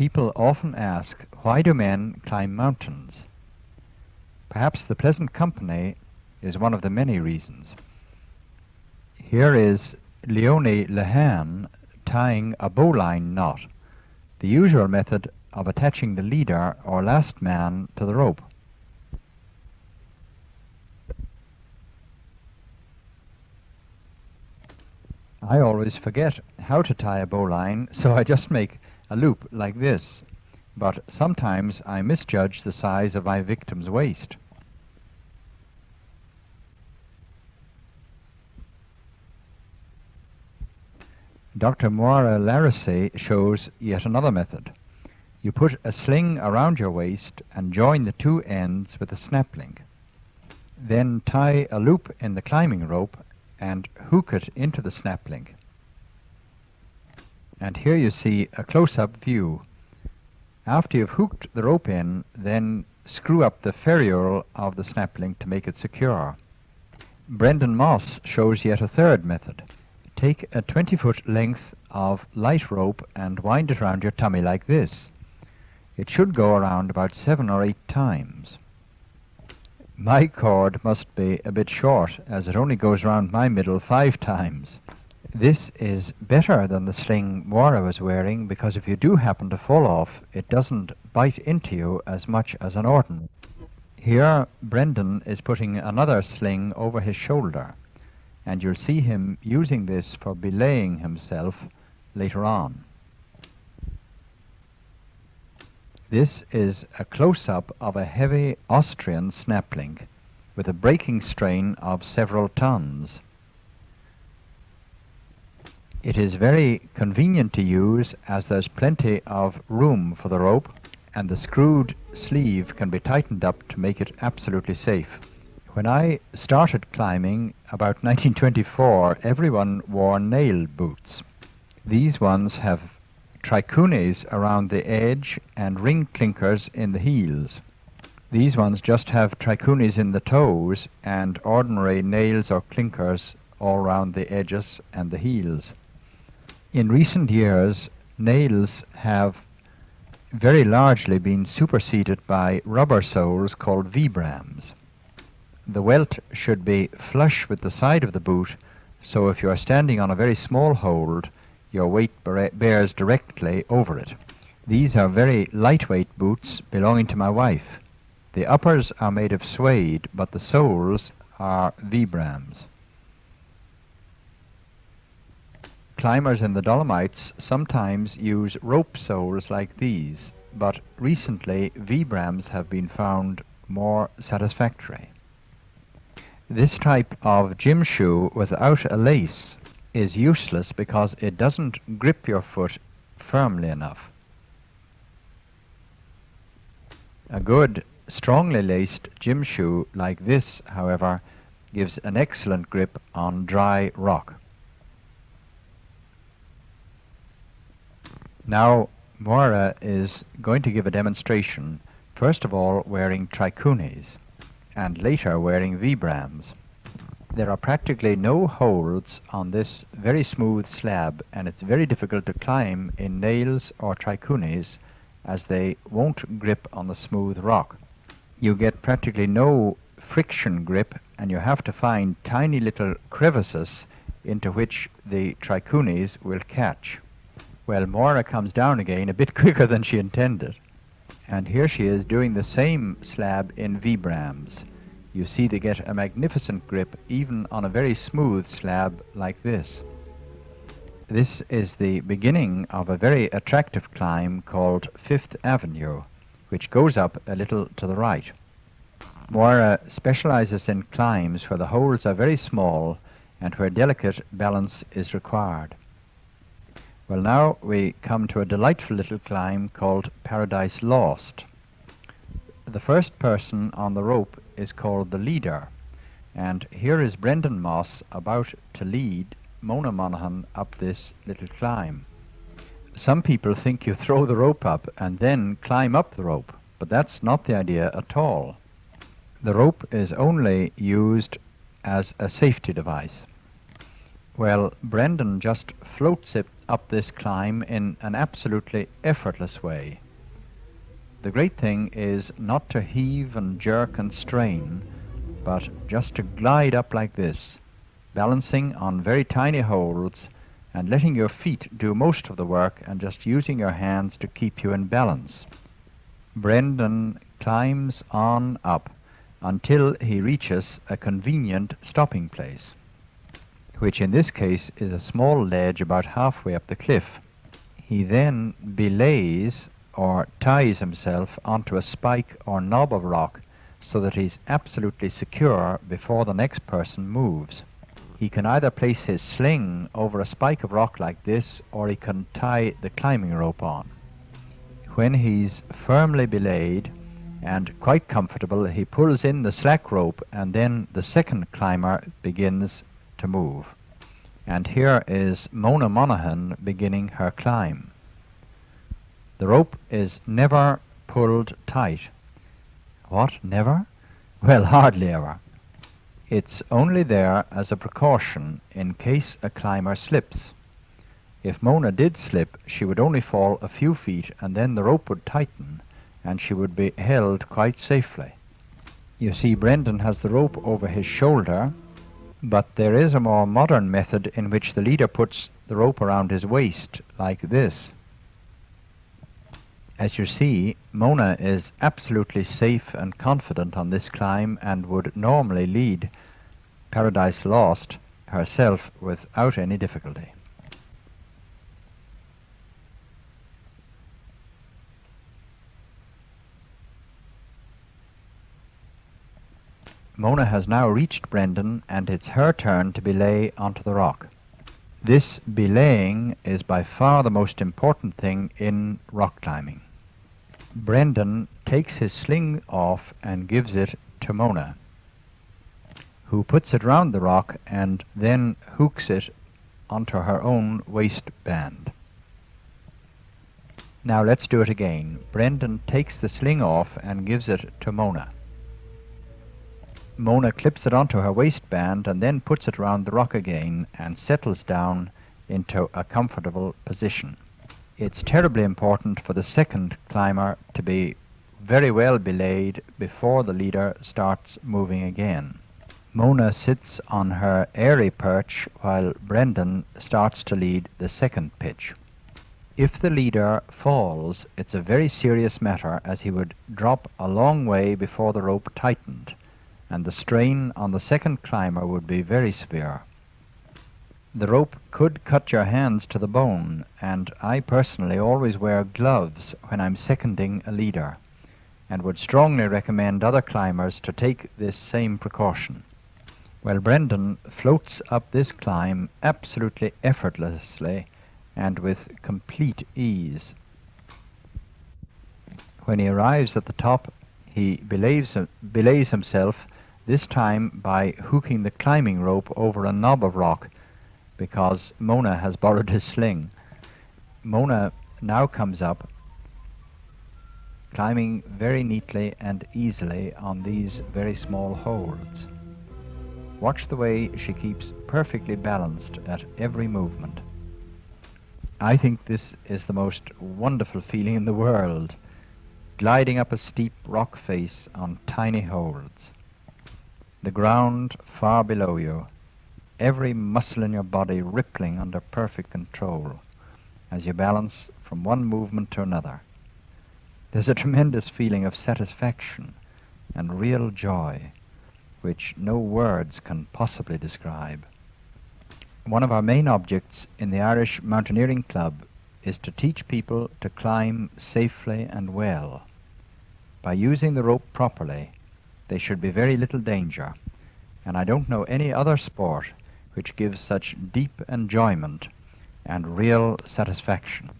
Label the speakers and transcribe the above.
Speaker 1: People often ask, why do men climb mountains? Perhaps the pleasant company is one of the many reasons. Here is Leonie Lehane tying a bowline knot, the usual method of attaching the leader or last man to the rope. I always forget how to tie a bowline, so I just make a loop like this, but sometimes I misjudge the size of my victim's waist. Dr. Moira Larisset shows yet another method. You put a sling around your waist and join the two ends with a snap link. Then tie a loop in the climbing rope and hook it into the snap link. And here you see a close-up view. After you've hooked the rope in, then screw up the ferrule of the snap link to make it secure. Brendan Moss shows yet a third method. Take a 20-foot length of light rope and wind it around your tummy like this. It should go around about 7 or 8 times. My cord must be a bit short, as it only goes round my middle 5 times. This is better than the sling Moira was wearing, because if you do happen to fall off, it doesn't bite into you as much as an ordinary. Here Brendan is putting another sling over his shoulder, and you'll see him using this for belaying himself later on. This is a close-up of a heavy Austrian snap link with a breaking strain of several tons. It is very convenient to use, as there's plenty of room for the rope, and the screwed sleeve can be tightened up to make it absolutely safe. When I started climbing about 1924, everyone wore nail boots. These ones have trichoonies around the edge and ring clinkers in the heels. These ones just have trichoonies in the toes and ordinary nails or clinkers all around the edges and the heels. In recent years, nails have very largely been superseded by rubber soles called Vibrams. The welt should be flush with the side of the boot, so if you are standing on a very small hold, your weight bears directly over it. These are very lightweight boots belonging to my wife. The uppers are made of suede, but the soles are Vibrams. Climbers in the Dolomites sometimes use rope soles like these, but recently Vibrams have been found more satisfactory. This type of gym shoe without a lace is useless because it doesn't grip your foot firmly enough. A good, strongly laced gym shoe like this, however, gives an excellent grip on dry rock. Now, Moira is going to give a demonstration, first of all wearing trichoonies, and later wearing Vibrams. There are practically no holds on this very smooth slab, and it's very difficult to climb in nails or trichoonies, as they won't grip on the smooth rock. You get practically no friction grip, and you have to find tiny little crevices into which the trichoonies will catch. Well, Moira comes down again a bit quicker than she intended, and here she is doing the same slab in Vibrams. You see they get a magnificent grip even on a very smooth slab like this. This is the beginning of a very attractive climb called Fifth Avenue, which goes up a little to the right. Moira specializes in climbs where the holds are very small and where delicate balance is required. Well, now we come to a delightful little climb called Paradise Lost. The first person on the rope is called the leader, and here is Brendan Moss about to lead Mona Monaghan up this little climb. Some people think you throw the rope up and then climb up the rope, but that's not the idea at all. The rope is only used as a safety device. Well, Brendan just floats it up this climb in an absolutely effortless way. The great thing is not to heave and jerk and strain, but just to glide up like this, balancing on very tiny holds and letting your feet do most of the work and just using your hands to keep you in balance. Brendan climbs on up until he reaches a convenient stopping place, which in this case is a small ledge about halfway up the cliff. He then belays or ties himself onto a spike or knob of rock so that he's absolutely secure before the next person moves. He can either place his sling over a spike of rock like this, or he can tie the climbing rope on. When he's firmly belayed and quite comfortable, he pulls in the slack rope, and then the second climber begins to move. And here is Mona Monaghan beginning her climb. The rope is never pulled tight. What, never? Well, hardly ever. It's only there as a precaution in case a climber slips. If Mona did slip, she would only fall a few feet, and then the rope would tighten and she would be held quite safely. You see, Brendan has the rope over his shoulder, but there is a more modern method in which the leader puts the rope around his waist like this. As you see, Mona is absolutely safe and confident on this climb and would normally lead Paradise Lost herself without any difficulty. Mona has now reached Brendan, and it's her turn to belay onto the rock. This belaying is by far the most important thing in rock climbing. Brendan takes his sling off and gives it to Mona, who puts it round the rock and then hooks it onto her own waistband. Now let's do it again. Brendan takes the sling off and gives it to Mona. Mona clips it onto her waistband and then puts it round the rock again and settles down into a comfortable position. It's terribly important for the second climber to be very well belayed before the leader starts moving again. Mona sits on her airy perch while Brendan starts to lead the second pitch. If the leader falls, it's a very serious matter, as he would drop a long way before the rope tightened, and the strain on the second climber would be very severe. The rope could cut your hands to the bone, and I personally always wear gloves when I'm seconding a leader, and would strongly recommend other climbers to take this same precaution. Well, Brendan floats up this climb absolutely effortlessly and with complete ease. When he arrives at the top, he belays himself, this time by hooking the climbing rope over a knob of rock, because Mona has borrowed his sling. Mona now comes up, climbing very neatly and easily on these very small holds. Watch the way she keeps perfectly balanced at every movement. I think this is the most wonderful feeling in the world, gliding up a steep rock face on tiny holds. The ground far below you, every muscle in your body rippling under perfect control as you balance from one movement to another. There's a tremendous feeling of satisfaction and real joy, which no words can possibly describe. One of our main objects in the Irish Mountaineering Club is to teach people to climb safely and well. By using the rope properly, there should be very little danger, and I don't know any other sport which gives such deep enjoyment and real satisfaction.